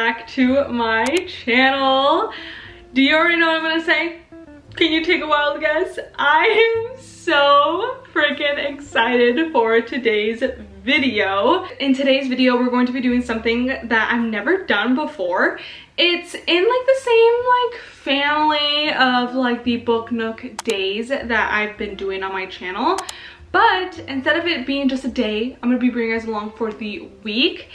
back to my channel. Do you already know what I'm gonna say? Can you take a wild guess? I am so freaking excited for today's video. In today's video, we're going to be doing something that I've never done before. It's in like the same like family of like the Book Nook days that I've been doing on my channel. But instead of it being just a day, I'm gonna be bringing you guys along for the week.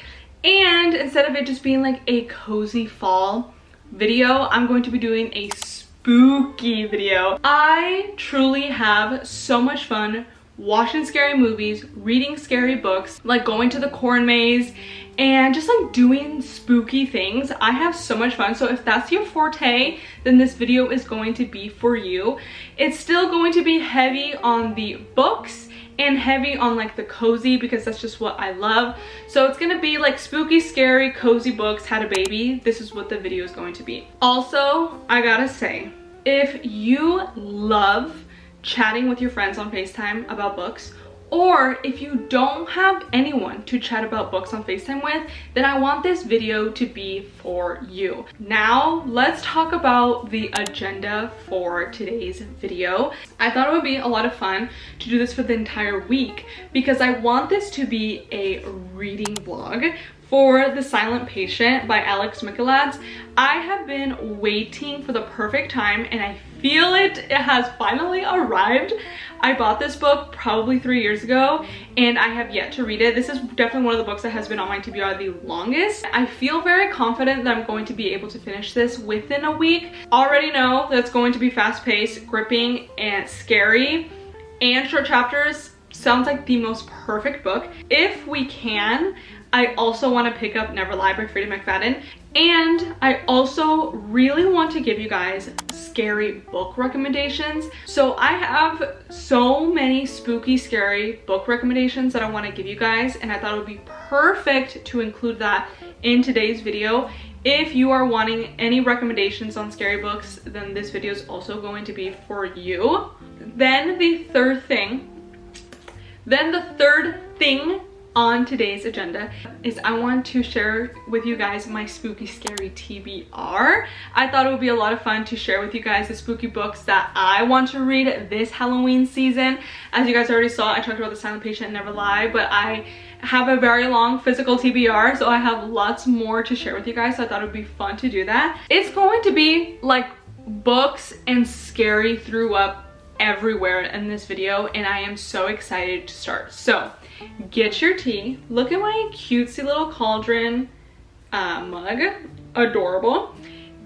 And instead of it just being like a cozy fall video, I'm going to be doing a spooky video. I truly have so much fun watching scary movies, reading scary books, like going to the corn maze and just like doing spooky things. I have so much fun. So if that's your forte, then this video is going to be for you. It's still going to be heavy on the books and heavy on like the cozy because that's just what I love. So it's gonna be like spooky, scary, cozy books, had a baby. This is what the video is going to be. Also, I gotta say, if you love chatting with your friends on FaceTime about books, or if you don't have anyone to chat about books on FaceTime with, then I want this video to be for you. Now, let's talk about the agenda for today's video. I thought it would be a lot of fun to do this for the entire week because I want this to be a reading vlog for The Silent Patient by Alex Michalladz. I have been waiting for the perfect time and I feel it has finally arrived. I bought this book probably 3 years ago and I have yet to read it. This is definitely one of the books that has been on my TBR the longest. I feel very confident that I'm going to be able to finish this within a week. Already know that it's going to be fast-paced, gripping, and scary, and short chapters. Sounds like the most perfect book. If we can, I also want to pick up Never Lie by Freida McFadden. And I also really want to give you guys scary book recommendations. So I have so many spooky, scary book recommendations that I want to give you guys. And I thought it would be perfect to include that in today's video. If you are wanting any recommendations on scary books, then this video is also going to be for you. Then the third thing on today's agenda is I want to share with you guys my spooky scary TBR. I thought it would be a lot of fun to share with you guys the spooky books that I want to read this Halloween season. As you guys already saw, I talked about The Silent Patient and Never Lie, but I have a very long physical TBR, so I have lots more to share with you guys, so I thought it would be fun to do that. It's going to be like books and scary threw up everywhere in this video, and I am so excited to start. So get your tea. Look at my cutesy little cauldron mug, adorable.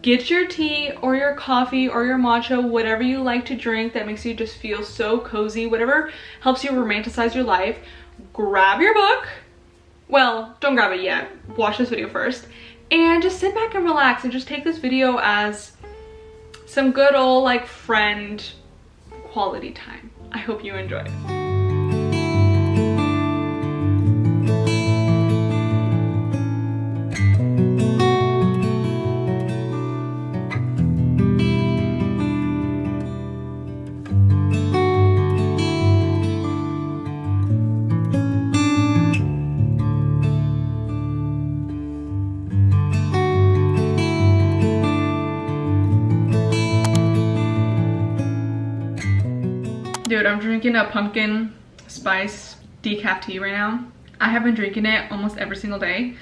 Get your tea or your coffee or your matcha, whatever you like to drink that makes you just feel so cozy, whatever helps you romanticize your life. Grab your book. Well, don't grab it yet, watch this video first, and just sit back and relax and just take this video as some good old like friend quality time. I hope you enjoy it. Dude, I'm drinking a pumpkin spice decaf tea right now. I have been drinking it almost every single day.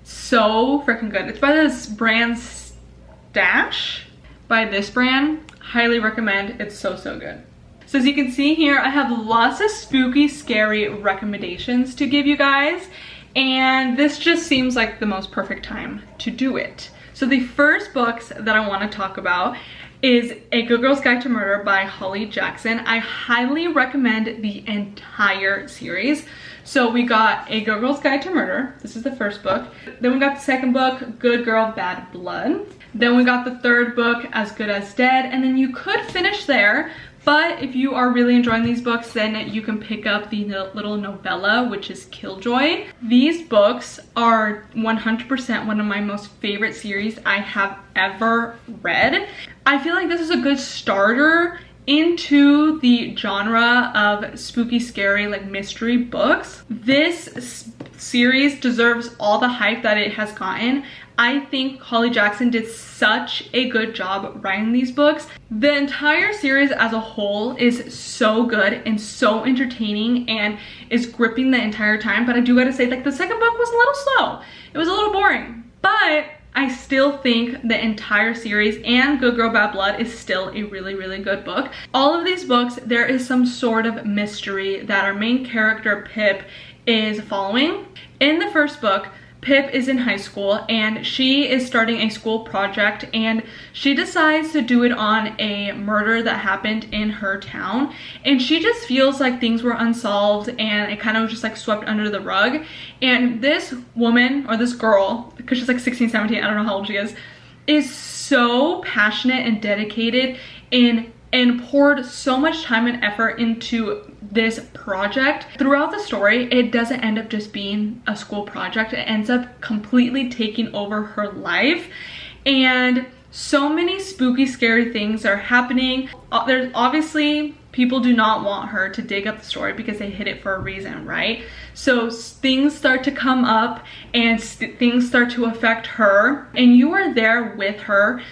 So freaking good. It's by this brand Stash. By this brand. Highly recommend. It's so good. So as you can see here, I have lots of spooky, scary recommendations to give you guys. And this just seems like the most perfect time to do it. So the first books that I want to talk about is A Good Girl's Guide to Murder by Holly Jackson. I highly recommend the entire series. So we got A Good Girl's Guide to Murder. This is the first book. Then we got the second book, Good Girl, Bad Blood. Then we got the third book, As Good as Dead. And then you could finish there, but if you are really enjoying these books, then you can pick up the little novella, which is Killjoy. These books are 100% one of my most favorite series I have ever read. I feel like this is a good starter into the genre of spooky, scary, like mystery books. This series deserves all the hype that it has gotten. I think Holly Jackson did such a good job writing these books. The entire series as a whole is so good and so entertaining and is gripping the entire time. But I do gotta say, like, the second book was a little slow. It was a little boring. But I still think the entire series and Good Girl Bad Blood is still a really, really good book. All of these books, there is some sort of mystery that our main character, Pip, is following. In the first book, Pip is in high school and she is starting a school project, and she decides to do it on a murder that happened in her town, and she just feels like things were unsolved and it kind of was just like swept under the rug. And this woman, or this girl, because she's like 16, 17, I don't know how old she is so passionate and dedicated and poured so much time and effort into this project. Throughout the story, it doesn't end up just being a school project. It ends up completely taking over her life, and so many spooky, scary things are happening. There's obviously, people do not want her to dig up the story because they hid it for a reason, right? So things start to come up and things start to affect her, and you are there with her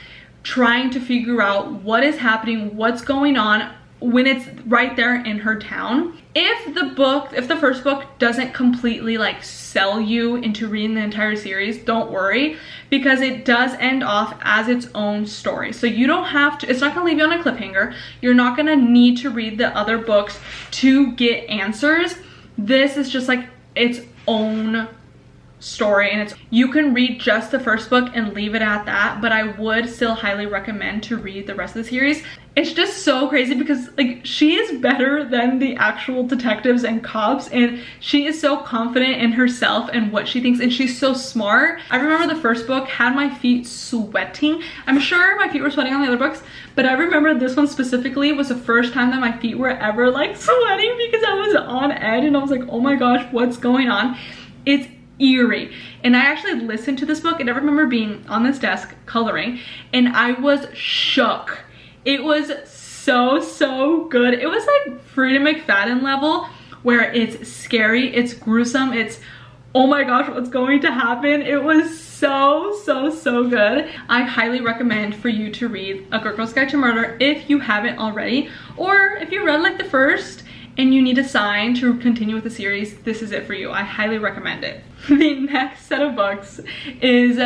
trying to figure out what is happening, what's going on, when it's right there in her town. If the first book doesn't completely like sell you into reading the entire series, don't worry, because it does end off as its own story. So you don't have to, it's not gonna leave you on a cliffhanger. You're not gonna need to read the other books to get answers. This is just like its own story, and you can read just the first book and leave it at that, but I would still highly recommend to read the rest of the series. It's just so crazy because like she is better than the actual detectives and cops, and she is so confident in herself and what she thinks, and she's so smart. I remember the first book had my feet sweating. I'm sure my feet were sweating on the other books, but I remember this one specifically was the first time that my feet were ever like sweating because I was on edge and I was like, oh my gosh, what's going on? It's eerie. And I actually listened to this book, and I remember being on this desk coloring, and I was shook. It was so good. It was like Frida McFadden level, where it's scary, it's gruesome, it's oh my gosh, what's going to happen? It was so good. I highly recommend for you to read A Good Girl's Guide to Murder if you haven't already, or if you read like the first and you need a sign to continue with the series, this is it for you. I highly recommend it. The next set of books is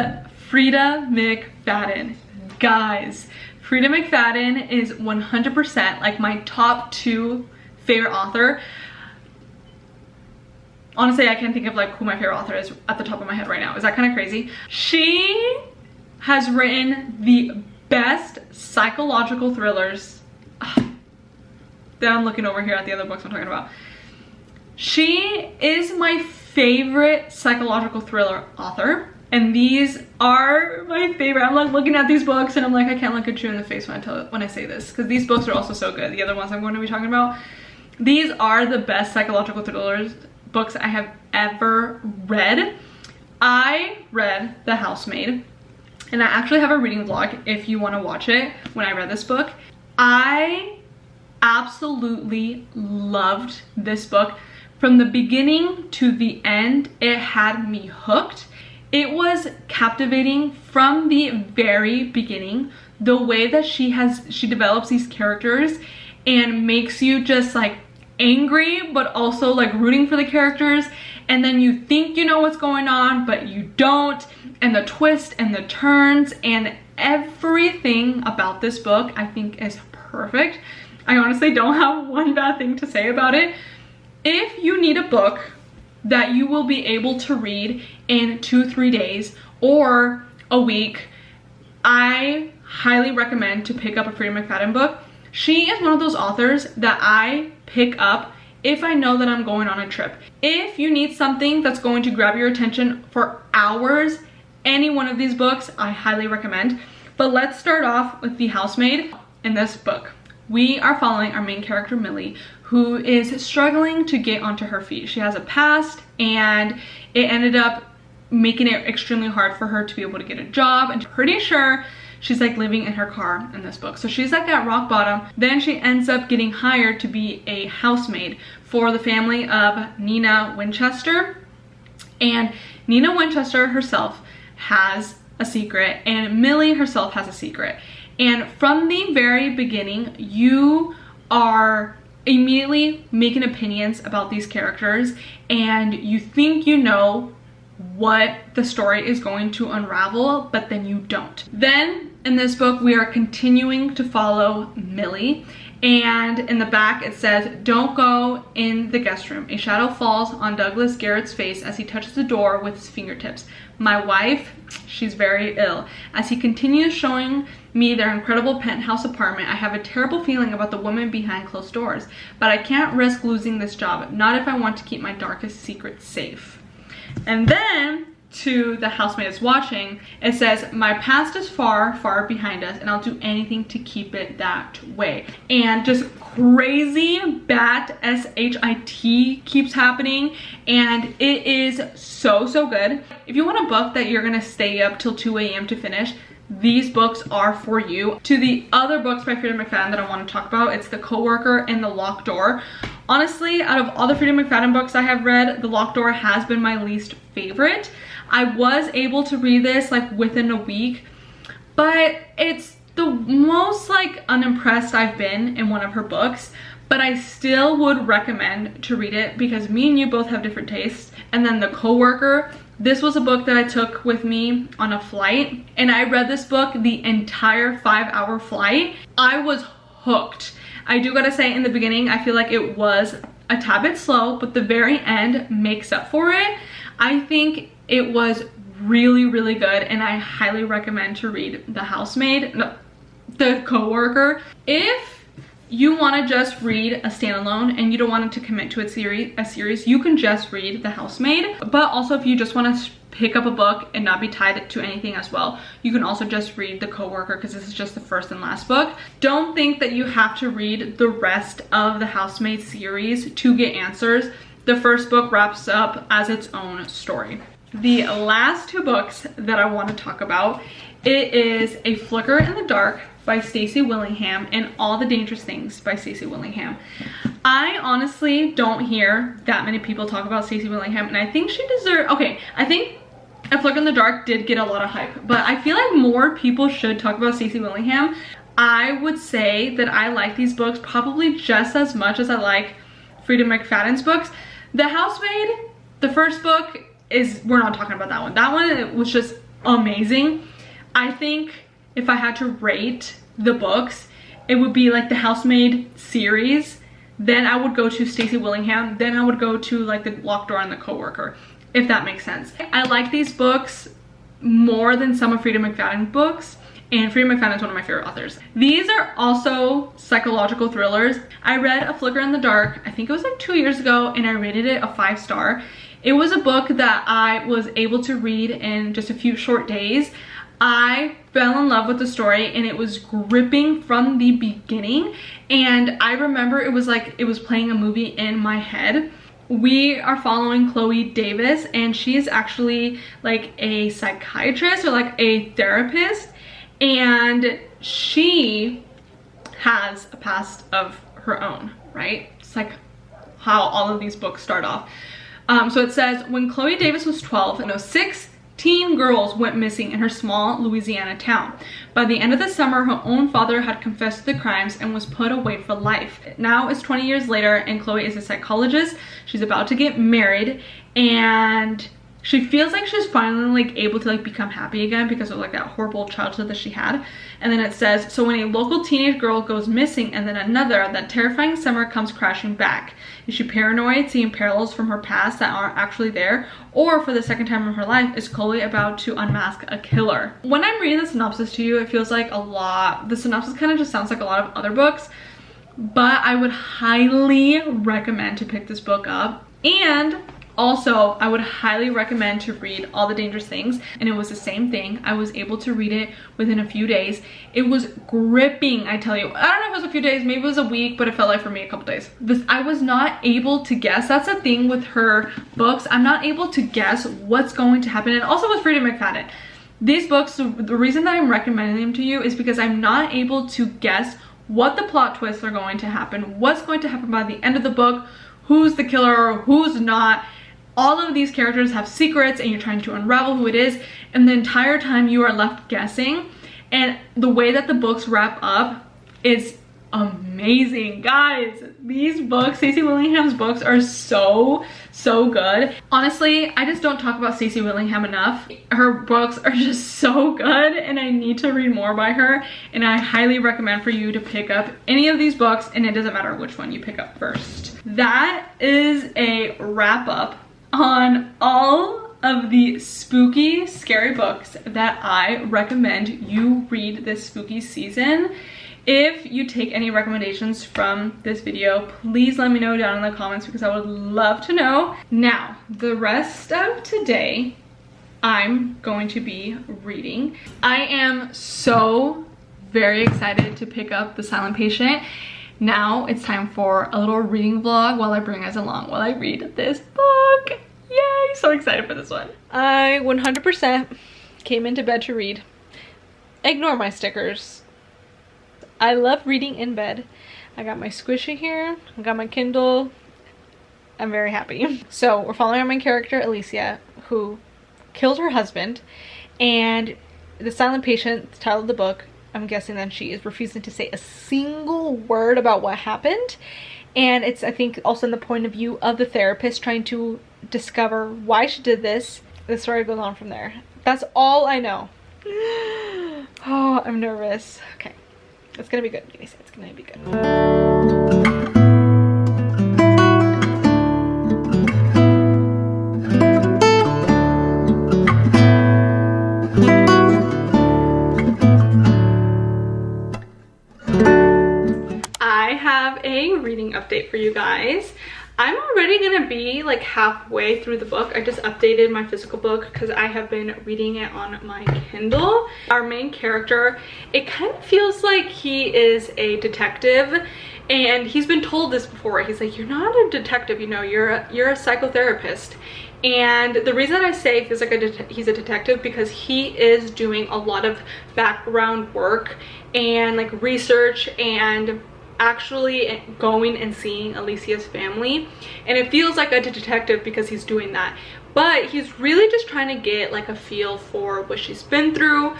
Frida McFadden. Guys, Frida McFadden is 100% like my top 2 favorite author. Honestly, I can't think of like who my favorite author is at the top of my head right now. Is that kind of crazy? She has written the best psychological thrillers. Then I'm looking over here at the other books I'm talking about. She is my favorite psychological thriller author, and these are my favorite. I'm like looking at these books and I'm like, I can't look at you in the face when I say this, because these books are also so good. The other ones I'm going to be talking about, these are the best psychological thrillers books I have ever read. I read The Housemaid, and I actually have a reading vlog if you want to watch it when I read this book. I absolutely loved this book. From the beginning to the end, it had me hooked. It was captivating from the very beginning. The way that she develops these characters and makes you just like angry, but also like rooting for the characters, and then you think you know what's going on, but you don't, and the twists and the turns and everything about this book I think is perfect. I honestly don't have one bad thing to say about it. If you need a book that you will be able to read in 2-3 days or a week, I highly recommend to pick up a Frida McFadden book. She is one of those authors that I pick up if I know that I'm going on a trip. If you need something that's going to grab your attention for hours, any one of these books I highly recommend. But let's start off with The Housemaid. In this book, we are following our main character, Millie, who is struggling to get onto her feet. She has a past, and it ended up making it extremely hard for her to be able to get a job, and pretty sure she's like living in her car in this book. So she's like at rock bottom. Then she ends up getting hired to be a housemaid for the family of Nina Winchester. And Nina Winchester herself has a secret, and Millie herself has a secret. And from the very beginning, you are immediately making opinions about these characters, and you think you know what the story is going to unravel, but then you don't. Then in this book, we are continuing to follow Millie, and in the back it says, "Don't go in the guest room. A shadow falls on Douglas Garrett's face as he touches the door with his fingertips. My wife, she's very ill." As he continues showing me their incredible penthouse apartment, I have a terrible feeling about the woman behind closed doors, but I can't risk losing this job, not if I want to keep my darkest secrets safe. And then to the housemaid is watching, it says, "My past is far, far behind us, and I'll do anything to keep it that way." And just crazy bat shit keeps happening, and it is so good. If you want a book that you're gonna stay up till 2 a.m. to finish, these books are for you. To the other books by Freida McFadden that I want to talk about, it's The Coworker and The Locked Door. Honestly, out of all the Freida McFadden books I have read, The Locked Door has been my least favorite. I was able to read this like within a week, but it's the most like unimpressed I've been in one of her books. But I still would recommend to read it because me and you both have different tastes. And then The Coworker, this was a book that I took with me on a flight, and I read this book the entire 5-hour flight. I was hooked. I do gotta say, in the beginning, I feel like it was a tad bit slow, but the very end makes up for it. I think it was really good, and I highly recommend to read The Coworker. If you want to just read a standalone and you don't want to commit to a series, you can just read The Housemaid. But also, if you just want to pick up a book and not be tied to anything as well, you can also just read The Coworker, because this is just the first and last book. Don't think that you have to read the rest of the Housemaid series to get answers. The first book wraps up as its own story. The last two books that I want to talk about, it is A Flicker in the Dark by Stacey Willingham and All the Dangerous Things by Stacey Willingham. I honestly don't hear that many people talk about Stacey Willingham, and I think she deserves, okay, I think A Flicker in the Dark did get a lot of hype, but I feel like more people should talk about Stacey Willingham. I would say that I like these books probably just as much as I like Freida McFadden's books. The Housemaid, the first book, we're not talking about that one. That one was just amazing. I think if I had to rate the books, it would be like the Housemaid series, then I would go to Stacey Willingham, then I would go to like The Locked Door and The Coworker, if that makes sense. I like these books more than some of Freida McFadden's books, and Freida McFadden is one of my favorite authors. These are also psychological thrillers. I read A Flicker in the Dark, I think it was like 2 years ago, and I rated it a 5-star. It was a book that I was able to read in just a few short days. I fell in love with the story, and it was gripping from the beginning, and I remember it was like it was playing a movie in my head. We are following Chloe Davis, and she is actually like a psychiatrist or like a therapist, and she has a past of her own, right? It's like how all of these books start off. So it says, when Chloe Davis was 12, 16 girls went missing in her small Louisiana town. By the end of the summer, her own father had confessed to the crimes and was put away for life. Now it's 20 years later, and Chloe is a psychologist. She's about to get married, and she feels like she's finally like able to like become happy again because of like that horrible childhood that she had. And then it says, so when a local teenage girl goes missing and then another, that terrifying summer comes crashing back. Is she paranoid, seeing parallels from her past that aren't actually there? Or for the second time in her life, is Chloe about to unmask a killer? When I'm reading the synopsis to you, it feels like a lot. The synopsis kind of just sounds like a lot of other books, but I would highly recommend to pick this book up. And also, I would highly recommend to read All the Dangerous Things, and it was the same thing. I was able to read it within a few days. It was gripping, I tell you. I don't know if it was a few days, maybe it was a week, but it felt like for me a couple days. I was not able to guess. That's the thing with her books. I'm not able to guess what's going to happen. And also with Freida McFadden. These books, the reason that I'm recommending them to you is because I'm not able to guess what the plot twists are going to happen, what's going to happen by the end of the book, who's the killer or who's not. all of these characters have secrets and you're trying to unravel who it is, and the entire time you are left guessing. And the way that the books wrap up is amazing, guys. These books, Stacey Willingham's books, are so good. Honestly, I just don't talk about Stacey Willingham enough. Her books are just so good, and I need to read more by her, and I highly recommend for you to pick up any of these books, and it doesn't matter which one you pick up first. That is a wrap up on all of the spooky, scary books that I recommend you read this spooky season. If you take any recommendations from this video, please let me know down in the comments because I would love to know. Now, the rest of today, I'm going to be reading. I am so very excited to pick up The Silent Patient. Now it's time for a little reading vlog while I bring us along while I read this book. Yay, so excited for this one. I 100% came into bed to read. Ignore my stickers. I love reading in bed. I got my squishy here, I got my Kindle. I'm very happy. So we're following our main character, Alicia, who killed her husband, and The Silent Patient, the title of the book, I'm guessing that she is refusing to say a single word about what happened. And it's, I think, also in the point of view of the therapist trying to discover why she did this. The story goes on from there. That's all I know. Oh, I'm nervous. Okay. It's gonna be good. It's gonna be good. I have a reading update for you guys. I'm already gonna be like halfway through the book. I just updated my physical book because I have been reading it on my Kindle. Our main character, it kind of feels like he is a detective, and he's been told this before. He's like, you're not a detective, you know, you're a psychotherapist. And the reason I say feels like he's a detective because he is doing a lot of background work and like research and actually going and seeing Alicia's family, and it feels like a detective because he's doing that, but he's really just trying to get like a feel for what she's been through.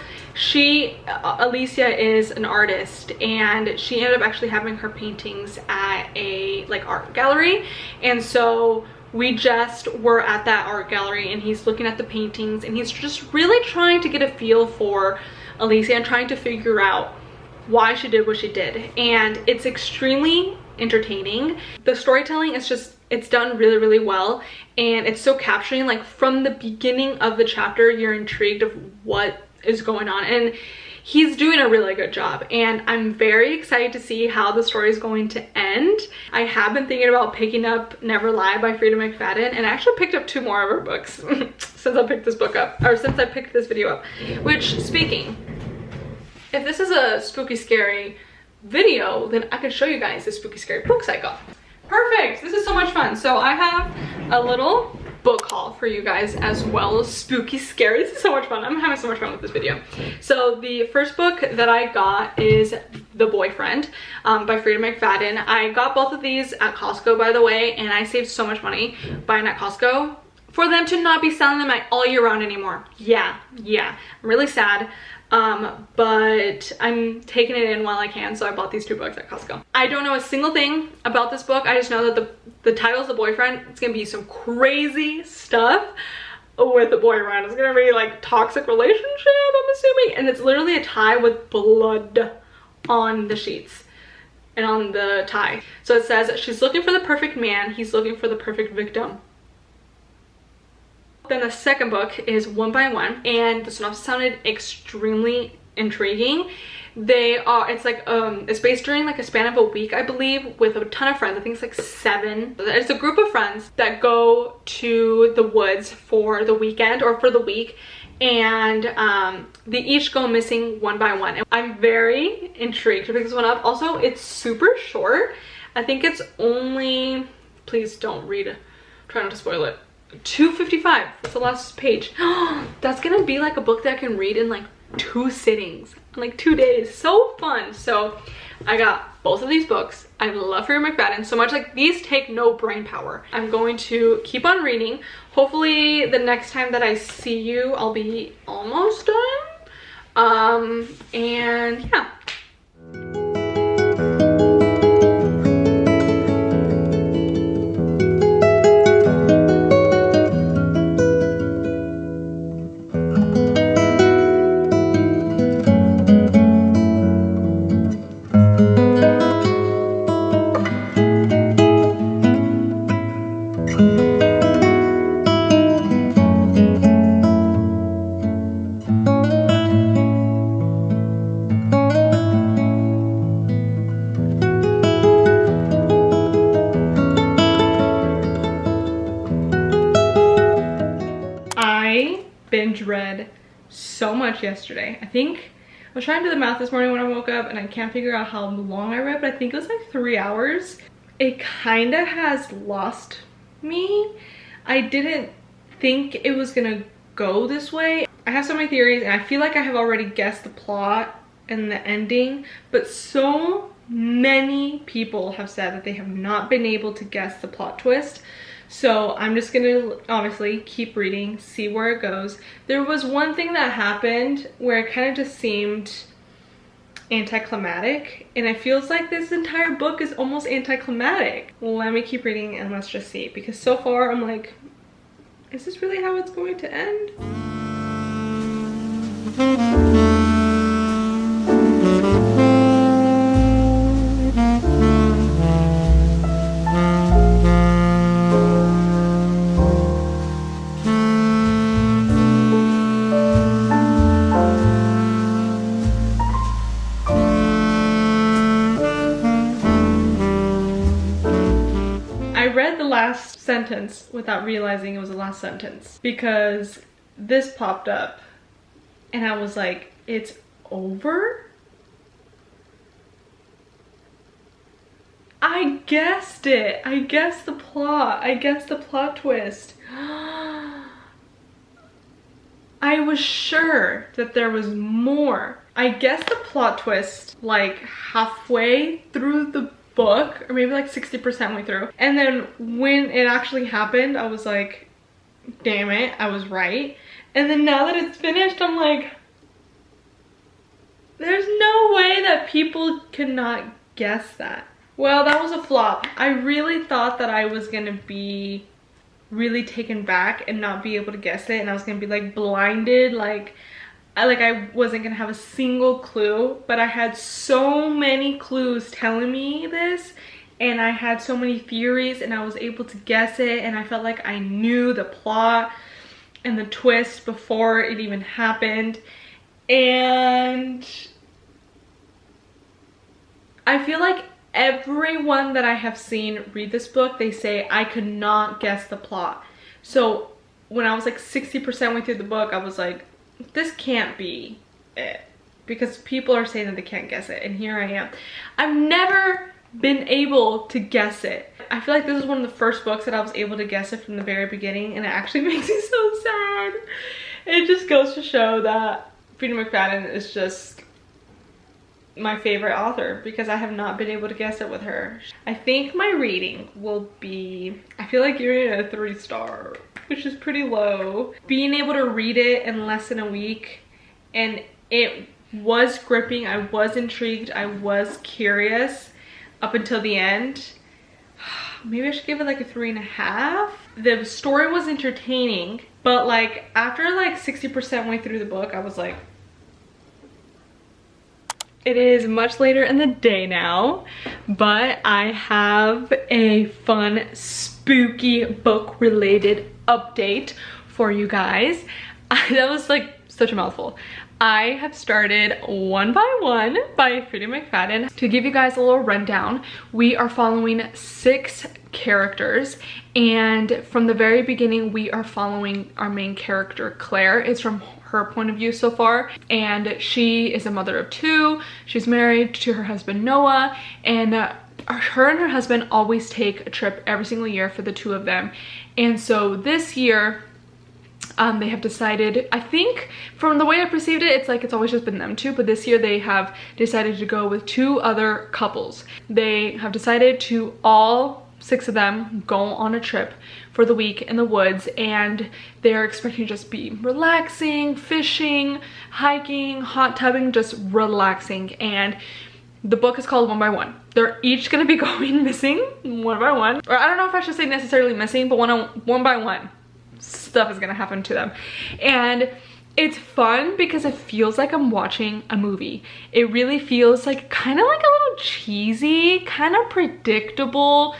Alicia is an artist, and she ended up actually having her paintings at a like art gallery, and so we just were at that art gallery, and he's looking at the paintings, and he's just really trying to get a feel for Alicia and trying to figure out why she did what she did. And it's extremely entertaining. The storytelling is just, it's done really well, and it's so capturing. Like from the beginning of the chapter, you're intrigued of what is going on, and he's doing a really good job, and I'm very excited to see how the story is going to end. I have been thinking about picking up Never Lie by Freida McFadden, and I actually picked up 2 more of her books since I picked this book up, or since I picked this video up. Which, speaking, if this is a spooky scary video, then I can show you guys the spooky scary books I got. Perfect, this is so much fun. So I have a little book haul for you guys as well as spooky scary. This is so much fun. I'm having so much fun with this video. So the first book that I got is The Boyfriend by Freida McFadden. I got both of these at Costco, by the way, and I saved so much money buying at Costco for them to not be selling them all year round anymore. Yeah, I'm really sad. But I'm taking it in while I can, so I bought these 2 books at Costco. I don't know a single thing about this book. I just know that the title's The Boyfriend. It's gonna be some crazy stuff with the boyfriend. It's gonna be like toxic relationship, I'm assuming, and it's literally a tie with blood on the sheets and on the tie. So it says, she's looking for the perfect man, he's looking for the perfect victim. Then the second book is One by One, and the synopsis sounded extremely intriguing. It's like it's based during like a span of a week, I believe, with a ton of friends. I think it's like 7. It's a group of friends that go to the woods for the weekend or for the week, and they each go missing one by one. And I'm very intrigued to pick this one up. Also, it's super short. I think it's only, please don't read, try not to spoil it, 255. That's the last page. That's gonna be like a book that I can read in like 2 sittings, like 2 days. So fun. So I got both of these books. I love Freddie McFadden so much. Like, these take no brain power. I'm going to keep on reading. Hopefully the next time that I see you, I'll be almost done. And yeah. Binge read so much yesterday. I think I was trying to do the math this morning when I woke up and I can't figure out how long I read, but I think it was like 3 hours. It kind of has lost me. I didn't think it was gonna go this way. I have so many theories and I feel like I have already guessed the plot and the ending, but so many people have said that they have not been able to guess the plot twist. So I'm just gonna obviously keep reading, see where it goes. There was one thing that happened where it kind of just seemed anticlimactic, and it feels like this entire book is almost anticlimactic. Let me keep reading and let's just see, because so far I'm like, is this really how it's going to end? Last sentence without realizing it was the last sentence, because this popped up and I was like, it's over? I guessed it. I guessed the plot. I guessed the plot twist. I was sure that there was more. I guessed the plot twist like halfway through the book, or maybe like 60% way through, and then when it actually happened I was like, damn it, I was right. And then now that it's finished I'm like, there's no way that people cannot guess that. Well, that was a flop. I really thought that I was gonna be really taken back and not be able to guess it, and I was gonna be like blinded, like I wasn't gonna have a single clue, but I had so many clues telling me this, and I had so many theories, and I was able to guess it, and I felt like I knew the plot and the twist before it even happened. And I feel like everyone that I have seen read this book, they say I could not guess the plot. So when I was like 60% way through the book, I was like, this can't be it, because people are saying that they can't guess it, and here I am. I've never been able to guess it. I feel like this is one of the first books that I was able to guess it from the very beginning, and it actually makes me so sad. It just goes to show that Freddie McFadden is just my favorite author, because I have not been able to guess it with her. I think my rating will be, I feel like giving it a 3-star, which is pretty low. Being able to read it in less than a week, and it was gripping, I was intrigued, I was curious up until the end. Maybe I should give it like a 3.5. The story was entertaining, but like after like 60% way through the book, I was like, it is much later in the day now, but I have a fun, spooky book related update for you guys. That was like such a mouthful. I have started One by One by Freddie McFadden. To give you guys a little rundown, we are following 6 characters, and from the very beginning we are following our main character Claire. It's from her point of view so far, and she is a mother of 2. She's married to her husband Noah, and her and her husband always take a trip every single year for the 2 of them. And so this year They have decided, I think from the way I perceived it, it's like it's always just been them two, but this year they have decided to go with 2 other couples. They have decided to all 6 of them go on a trip for the week in the woods, and they're expecting to just be relaxing, fishing, hiking, hot tubbing, just relaxing. And the book is called One by One. They're each gonna be going missing one by one, or I don't know if I should say necessarily missing, but one by one stuff is gonna happen to them. And it's fun because it feels like I'm watching a movie. It really feels like kind of like a little cheesy, kind of predictable,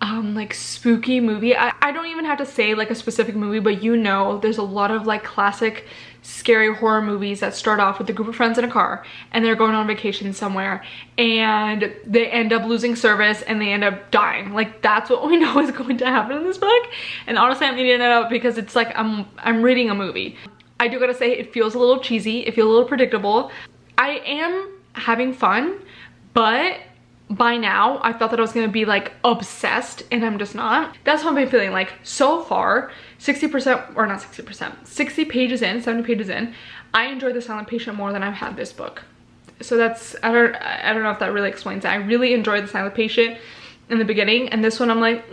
like spooky movie. I don't even have to say like a specific movie, but you know, there's a lot of like classic scary horror movies that start off with a group of friends in a car and they're going on vacation somewhere and they end up losing service and they end up dying. Like that's what we know is going to happen in this book. And honestly, I'm eating it up because it's like I'm reading a movie. I do gotta say, it feels a little cheesy, it feels a little predictable. I am having fun, but by now I thought that I was gonna be like obsessed, and I'm just not. That's what I've been feeling like so far. 60%, or not 60%, 60 pages in, 70 pages in, I enjoyed The Silent Patient more than I've had this book. So that's, I don't know if that really explains it. I really enjoyed The Silent Patient in the beginning, and this one I'm like,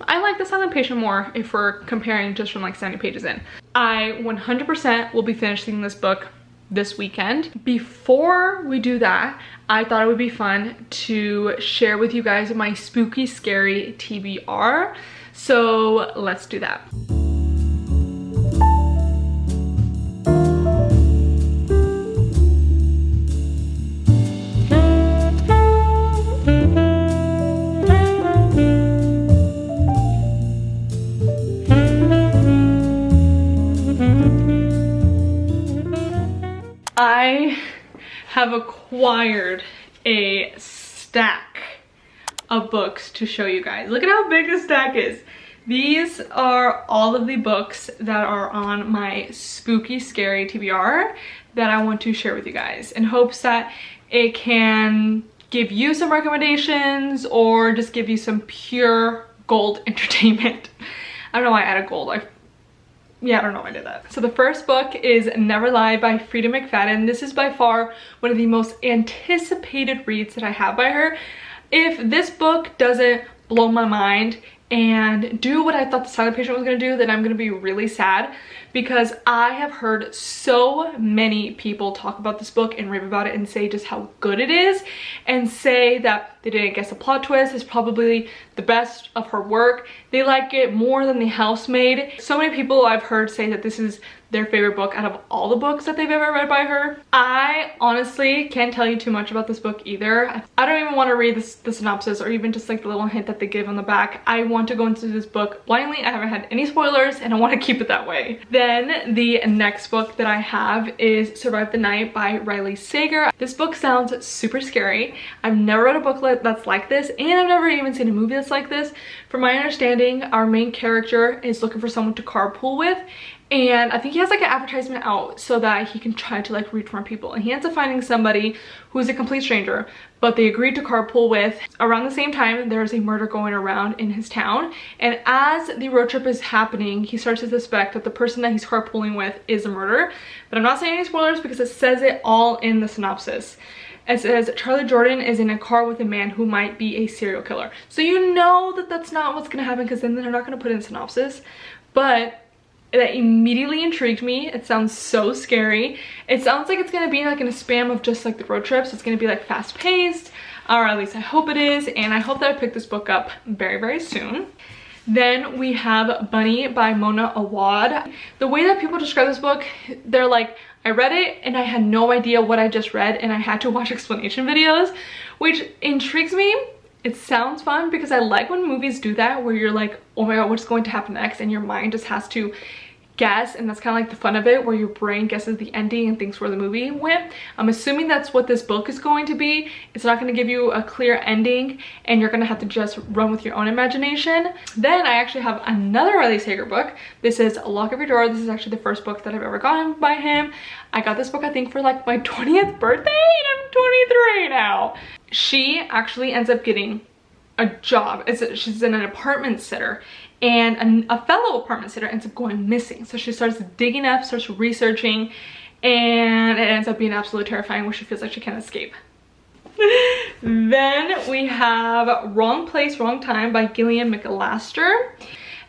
I like The Silent Patient more if we're comparing just from like 70 pages in. I 100% will be finishing this book this weekend. Before we do that, I thought it would be fun to share with you guys my spooky scary TBR. So let's do that. I have acquired a stack of books to show you guys. Look at how big this stack is. These are all of the books that are on my spooky scary TBR that I want to share with you guys in hopes that it can give you some recommendations or just give you some pure gold entertainment. I don't know why I added gold. Yeah, I don't know why I did that. So the first book is Never Lie by Frida McFadden. This is by far one of the most anticipated reads that I have by her. If this book doesn't blow my mind and do what I thought The Silent Patient was gonna do, then I'm gonna be really sad, because I have heard so many people talk about this book and rave about it and say just how good it is, and say that they didn't guess the plot twist is probably the best of her work. They like it more than The Housemaid. So many people I've heard say that this is their favorite book out of all the books that they've ever read by her. I honestly can't tell you too much about this book either. I don't even want to read the synopsis or even just like the little hint that they give on the back. I want to go into this book blindly. I haven't had any spoilers and I want to keep it that way. Then the next book that I have is Survive the Night by Riley Sager. This book sounds super scary. I've never read a book that's like this, and I've never even seen a movie that's like this. From my understanding, our main character is looking for someone to carpool with, and I think he has like an advertisement out so that he can try to like reach more people, and he ends up finding somebody who's a complete stranger, but they agreed to carpool with. Around the same time, there's a murder going around in his town, and as the road trip is happening, he starts to suspect that the person that he's carpooling with is a murderer. But I'm not saying any spoilers because it says it all in the synopsis. It says Charlie Jordan is in a car with a man who might be a serial killer. So you know that that's not what's gonna happen, because then they're not gonna put in synopsis. But that immediately intrigued me. It sounds so scary. It sounds like it's gonna be like in a spam of just like the road trips. It's gonna be like fast paced, or at least I hope it is. And I hope that I pick this book up very, very soon. Then we have Bunny by Mona Awad. The way that people describe this book, they're like, I read it and I had no idea what I just read and I had to watch explanation videos, which intrigues me. It sounds fun because I like when movies do that, where you're like, oh my god, what's going to happen next? And your mind just has to guess, and that's kind of like the fun of it, where your brain guesses the ending and thinks where the movie went. I'm assuming that's what this book is going to be. It's not going to give you a clear ending and you're going to have to just run with your own imagination. Then I actually have another Riley Sager book. This is Lock Every Door. This is actually the first book that I've ever gotten by him. I got this book I think for like my 20th birthday, and I'm 23 now. She actually ends up getting a job. She's an apartment sitter, and a fellow apartment sitter ends up going missing. So she starts digging up, starts researching, and it ends up being absolutely terrifying, where she feels like she can't escape. Then we have Wrong Place, Wrong Time by Gillian McAllister.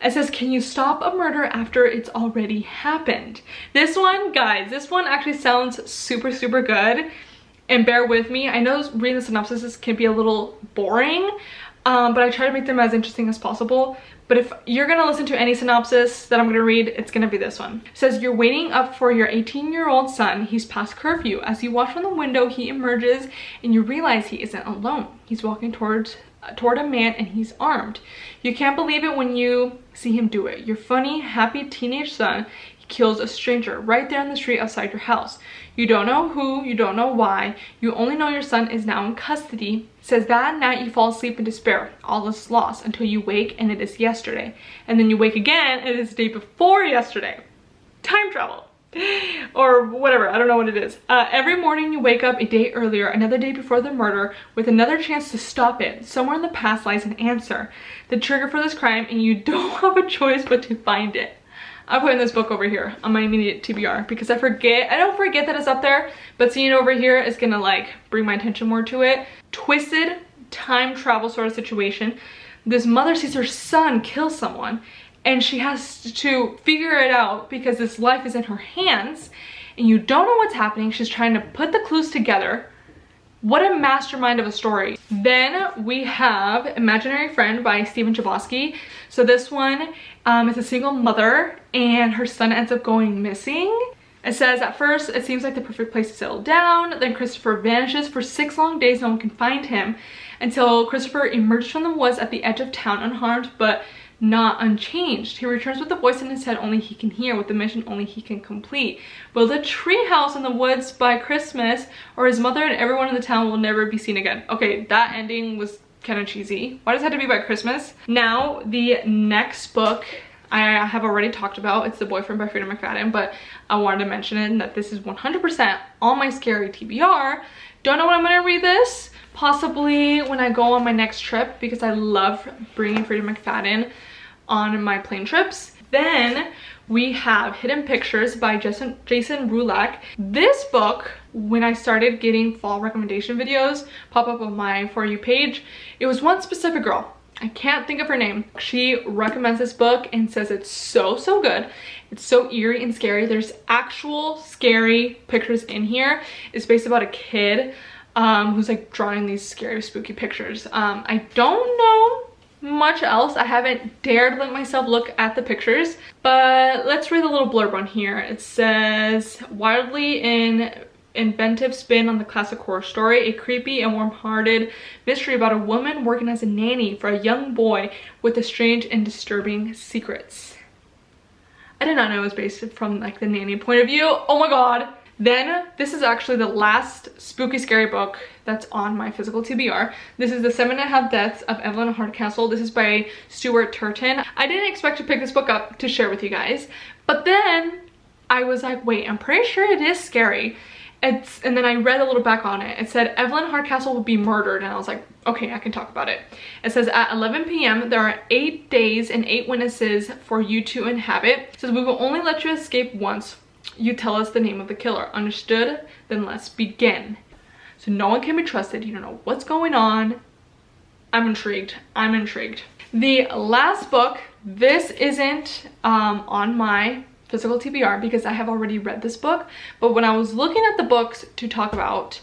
It says, can you stop a murder after it's already happened? This one, guys, this one actually sounds super, super good. And bear with me, I know reading the synopsis can be a little boring, but I try to make them as interesting as possible. But if you're gonna listen to any synopsis that I'm gonna read, it's gonna be this one. It says, you're waiting up for your 18-year-old son. He's past curfew. As you watch from the window, he emerges and you realize he isn't alone. He's walking toward a man and he's armed. You can't believe it when you see him do it. Your funny, happy teenage son kills a stranger right there on the street outside your house. You don't know who, you don't know why, you only know your son is now in custody. Says that night you fall asleep in despair. All is lost until you wake and it is yesterday. And then you wake again and it is the day before yesterday. Time travel. Or whatever, I don't know what it is. Every morning you wake up a day earlier, another day before the murder, with another chance to stop it. Somewhere in the past lies an answer, the trigger for this crime, and you don't have a choice but to find it. I'm putting this book over here on my immediate TBR because I don't forget that it's up there, but seeing it over here is gonna like bring my attention more to it. Twisted time travel sort of situation. This mother sees her son kill someone and she has to figure it out because this life is in her hands and you don't know what's happening. She's trying to put the clues together. What a mastermind of a story. Then we have Imaginary Friend by Stephen Chbosky. So this one is a single mother and her son ends up going missing. It says, at first it seems like the perfect place to settle down. Then Christopher vanishes for 6 long days. No one can find him until Christopher emerges from the woods at the edge of town unharmed but not unchanged. He returns with the voice in his head only he can hear, with the mission only he can complete. Build a tree house in the woods by Christmas or his mother and everyone in the town will never be seen again. Okay, that ending was kind of cheesy. Why does it have to be by Christmas? Now, the next book I have already talked about. It's The Boyfriend by Freida McFadden, but I wanted to mention it, that this is 100% on my scary TBR. Don't know when I'm gonna read this. Possibly when I go on my next trip, because I love bringing Freida McFadden on my plane trips. Then we have Hidden Pictures by Jason Rulak. This book, when I started getting fall recommendation videos pop up on my For You page, it was one specific girl. I can't think of her name. She recommends this book and says it's so, so good. It's so eerie and scary. There's actual scary pictures in here. It's based about a kid who's like drawing these scary, spooky pictures. I don't know much else. I haven't dared let myself look at the pictures, but let's read a little blurb on here. It says, wildly inventive spin on the classic horror story, a creepy and warm-hearted mystery about a woman working as a nanny for a young boy with a strange and disturbing secrets. I did not know it was based from like the nanny point of view. Oh my god. Then this is actually the last spooky scary book that's on my physical TBR. This is The 7.5 Deaths of Evelyn Hardcastle. This is by Stuart Turton. I didn't expect to pick this book up to share with you guys, but then I was like, wait, I'm pretty sure it is scary. And then I read a little back on it. It said Evelyn Hardcastle would be murdered, and I was like, okay, I can talk about it. It says at 11 p.m. there are 8 days and 8 witnesses for you to inhabit. It says we will only let you escape once. You tell us the name of the killer. Understood? Then let's begin. So no one can be trusted. You don't know what's going on. I'm intrigued. I'm intrigued. The last book, this isn't on my physical TBR because I have already read this book, but when I was looking at the books to talk about,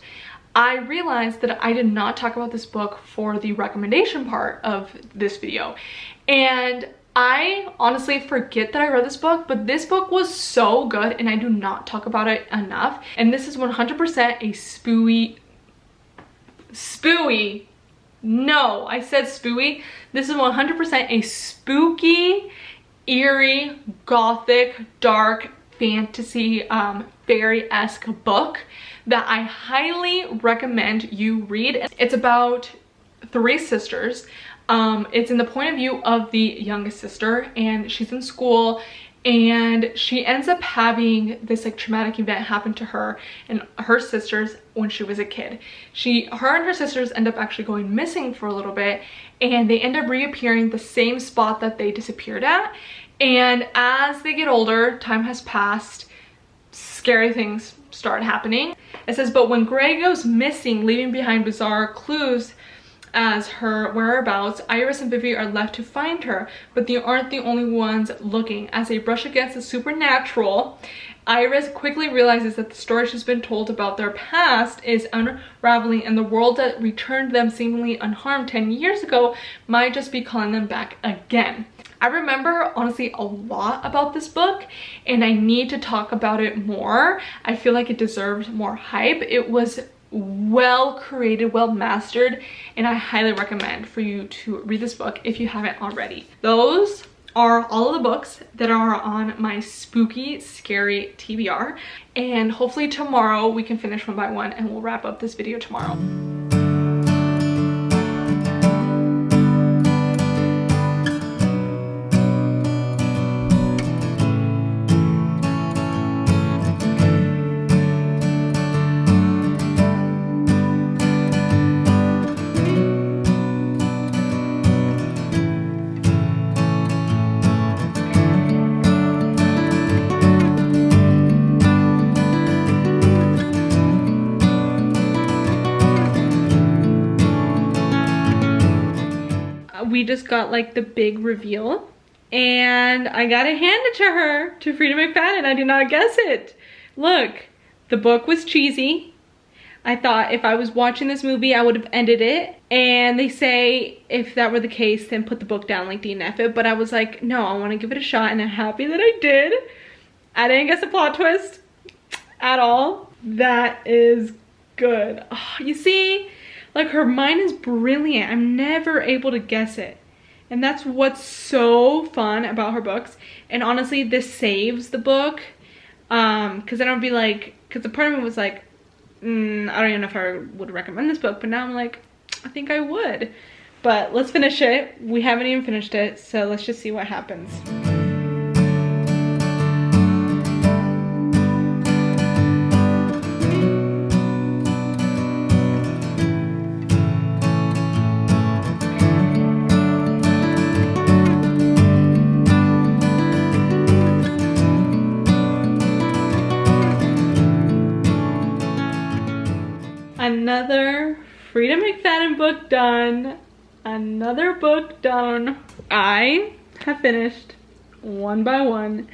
I realized that I did not talk about this book for the recommendation part of this video. And I honestly forget that I read this book, but this book was so good and I do not talk about it enough. And this is 100% a spooey. No, I said spooey. This is 100% a spooky, eerie, gothic, dark, fantasy, fairy-esque book that I highly recommend you read. It's about 3 sisters. It's in the point of view of the youngest sister, and she's in school and she ends up having this like traumatic event happen to her and her sisters when she was a kid. Her and her sisters end up actually going missing for a little bit, and they end up reappearing the same spot that they disappeared at. And as they get older, time has passed, scary things start happening. It says, but when Gray goes missing, leaving behind bizarre clues as her whereabouts, Iris and Vivi are left to find her, but they aren't the only ones looking. As they brush against the supernatural, Iris quickly realizes that the story she's been told about their past is unraveling, and the world that returned them seemingly unharmed 10 years ago might just be calling them back again. I remember honestly a lot about this book, and I need to talk about it more. I feel like it deserves more hype. It was well created, well mastered, and I highly recommend for you to read this book if you haven't already. Those are all of the books that are on my spooky, scary TBR, and hopefully tomorrow we can finish one by one and we'll wrap up this video tomorrow. We just got like the big reveal, and I gotta hand it to her, to Frida McFadden. I did not guess it. Look, the book was cheesy. I thought if I was watching this movie, I would have ended it. And they say if that were the case, then put the book down, like DNF it. But I was like, no, I want to give it a shot, and I'm happy that I did. I didn't guess the plot twist at all. That is good. Oh, you see? Like, her mind is brilliant. I'm never able to guess it. And that's what's so fun about her books. And honestly, this saves the book. Because then I'd be like, because the part of me was like, I don't even know if I would recommend this book. But now I'm like, I think I would. But let's finish it. We haven't even finished it. So let's just see what happens. Another Frida McFadden book done. Another book done. I have finished one by one,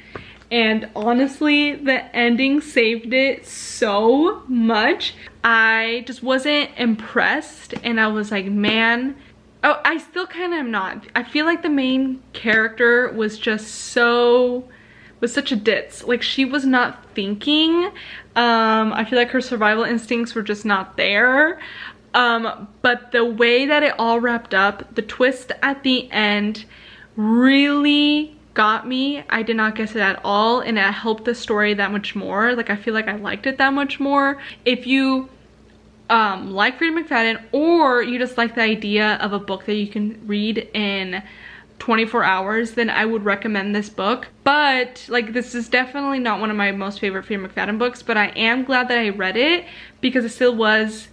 and honestly the ending saved it so much. I just wasn't impressed, and I was like, man, oh, I still kind of am not. I feel like the main character was just such a ditz. Like, she was not thinking. I feel like her survival instincts were just not there. But the way that it all wrapped up, the twist at the end really got me. I did not guess it at all, and it helped the story that much more. Like, I feel like I liked it that much more. If you like Frida McFadden, or you just like the idea of a book that you can read in 24 hours, then I would recommend this book. But like, this is definitely not one of my most favorite Frida McFadden books, but I am glad that I read it because it still was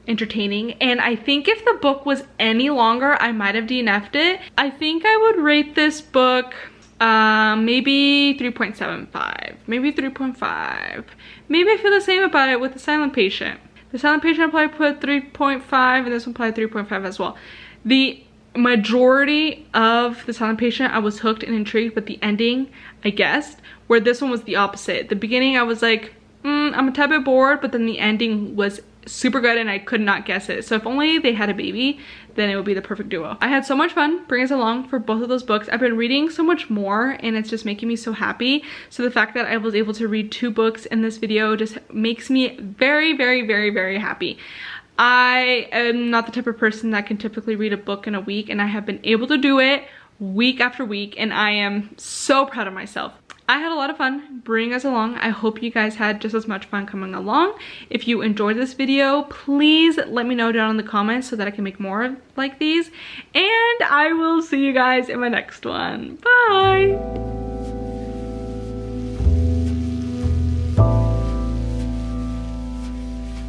entertaining. And I think if the book was any longer, I might have DNF'd it. I think I would rate this book maybe 3.75, maybe 3.5. Maybe I feel the same about it with The Silent Patient. The Silent Patient I probably put 3.5, and this one probably 3.5 as well. The majority of The Silent Patient I was hooked and intrigued, but the ending I guessed, where this one was the opposite. The beginning I was like, I'm a tad bit bored, but then the ending was super good and I could not guess it. So if only they had a baby, then it would be the perfect duo. I had so much fun bringing us along for both of those books. I've been reading so much more, and it's just making me so happy. So the fact that I was able to read 2 books in this video just makes me very, very, very, very happy. I am not the type of person that can typically read a book in a week, and I have been able to do it week after week, and I am so proud of myself. I had a lot of fun bringing us along. I hope you guys had just as much fun coming along. If you enjoyed this video, please let me know down in the comments so that I can make more like these. And I will see you guys in my next one. Bye!